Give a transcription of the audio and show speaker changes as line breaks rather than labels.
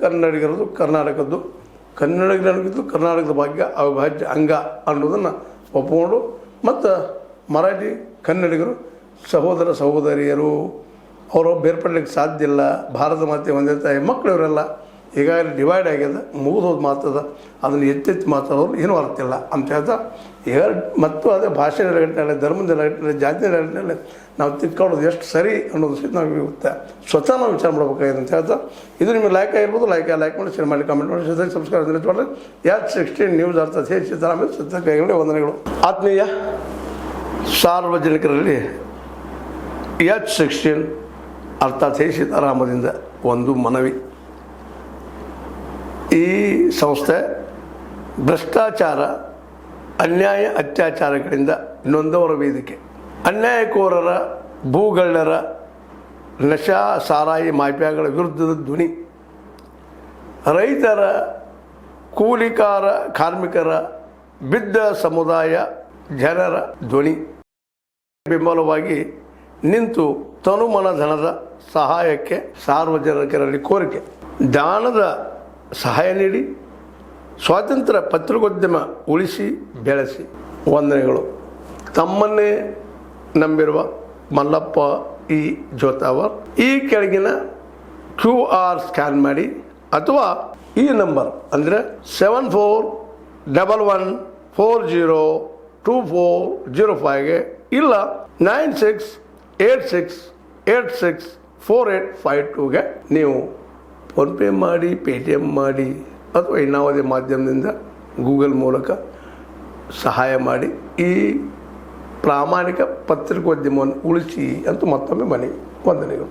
ಕನ್ನಡಿಗರದು ಕರ್ನಾಟಕದ್ದು, ಕನ್ನಡಿಗರಿಗಿದ್ದು ಕರ್ನಾಟಕದ ಭಾಗ್ಯ ಅವಿಭಾಜ್ಯ ಅಂಗ ಅನ್ನೋದನ್ನು ಒಪ್ಪಿಕೊಂಡು ಮತ್ತು ಮರಾಠಿ ಕನ್ನಡಿಗರು ಸಹೋದರ ಸಹೋದರಿಯರು, ಅವರು ಬೇರ್ಪಡಲಿಕ್ಕೆ ಸಾಧ್ಯ ಇಲ್ಲ. ಭಾರತ ಮಾತೆ ಒಂದೇ ತಾಯಿ ಮಕ್ಕಳು ಇವರೆಲ್ಲ ಈಗಾಗಲೇ ಡಿವೈಡ್ ಆಗ್ಯದ, ಮುಗಿದೋದು ಮಾತದ, ಅದನ್ನು ಎತ್ತೆತ್ತಿ ಮಾತಾಡೋರು ಏನೂ ಅರ್ಥ ಇಲ್ಲ ಅಂತ ಹೇಳ್ತಾ ಈಗ ಮತ್ತು ಅದೇ ಭಾಷೆ ನೆಲೆಗಟ್ಟಿನಲ್ಲಿ, ಧರ್ಮದ ನೆಲೆಗಟ್ಟಿನಲ್ಲಿ, ಜಾತಿ ನೆಲೆಗಟ್ಟಿನಲ್ಲಿ ನಾವು ತಿಕ್ಕೊಳ್ಳೋದು ಎಷ್ಟು ಸರಿ ಅನ್ನೋದು ಸಹಿತ ನಾವು ಸ್ವತಃ ನಾವು ವಿಚಾರ ಮಾಡಬೇಕಾಗಿದೆ ಅಂತ ಹೇಳ್ತಾ, ಇದು ನಿಮಗೆ ಲೈಕ್ ಆಗಿರ್ಬೋದು, ಲೈಕ್ ಮಾಡಿ, ಶೇರ್ ಮಾಡಿ, ಕಮೆಂಟ್ ಮಾಡಿ, ಸದ್ಯ ಸಬ್ಸ್ಕ್ರೈಬ್ ಮಾಡಿ. H16 ನ್ಯೂಸ್ ಅರ್ಥ ಸಿದ್ದರಾಮಯ್ಯ ಸತ್ಯ ಕೈಗೊಂಡೆ ವಂದನೆಗಳು. ಆತ್ಮೀಯ ಸಾರ್ವಜನಿಕರಲ್ಲಿ H16 ಅರ್ಥಾತ್ ಸೀತಾರಾಮದಿಂದ ಒಂದು ಮನವಿ. ಈ ಸಂಸ್ಥೆ ಭ್ರಷ್ಟಾಚಾರ, ಅನ್ಯಾಯ, ಅತ್ಯಾಚಾರಗಳಿಂದ ನೊಂದವರ ವೇದಿಕೆ. ಅನ್ಯಾಯಕೋರರ, ಭೂಗಳ್ಳರ, ನಶಾ ಸಾರಾಯಿ ಮಾಫಿಯಾಗಳ ವಿರುದ್ಧದ ಧ್ವನಿ. ರೈತರ, ಕೂಲಿಕಾರ, ಕಾರ್ಮಿಕರ, ಬಿದ್ದ ಸಮುದಾಯ ಜನರ ಧ್ವನಿ. ಬೆಂಬಲವಾಗಿ ನಿಂತು ತನುಮನ ಧನದ ಸಹಾಯಕ್ಕೆ ಸಾರ್ವಜನಿಕರಲ್ಲಿ ಕೋರಿಕೆ. ದಾನದ ಸಹಾಯ ನೀಡಿ ಸ್ವಾತಂತ್ರ್ಯ ಪತ್ರಿಕೋದ್ಯಮ ಉಳಿಸಿ ಬೆಳೆಸಿ. ವಂದನೆಗಳು. ತಮ್ಮನ್ನೇ ನಂಬಿರುವ ಮಲ್ಲಪ್ಪ ಇ ಜೋತಾವರ್. ಈ ಕೆಳಗಿನ QR ಸ್ಕ್ಯಾನ್ ಮಾಡಿ ಅಥವಾ ಈ ನಂಬರ್ ಅಂದರೆ 7411402405ಗೆ ಇಲ್ಲ 9686864852ಗೆ ನೀವು ಫೋನ್ಪೇ ಮಾಡಿ, ಪೇಟಿಎಮ್ ಮಾಡಿ ಅಥವಾ ಇನ್ನಾವುದೇ ಮಾಧ್ಯಮದಿಂದ ಗೂಗಲ್ ಮೂಲಕ ಸಹಾಯ ಮಾಡಿ ಈ ಪ್ರಾಮಾಣಿಕ ಪತ್ರಿಕೋದ್ಯಮವನ್ನು ಉಳಿಸಿ ಅಂತ ಮತ್ತೊಮ್ಮೆ ಮನವಿ. ವಂದನೆಗಳು.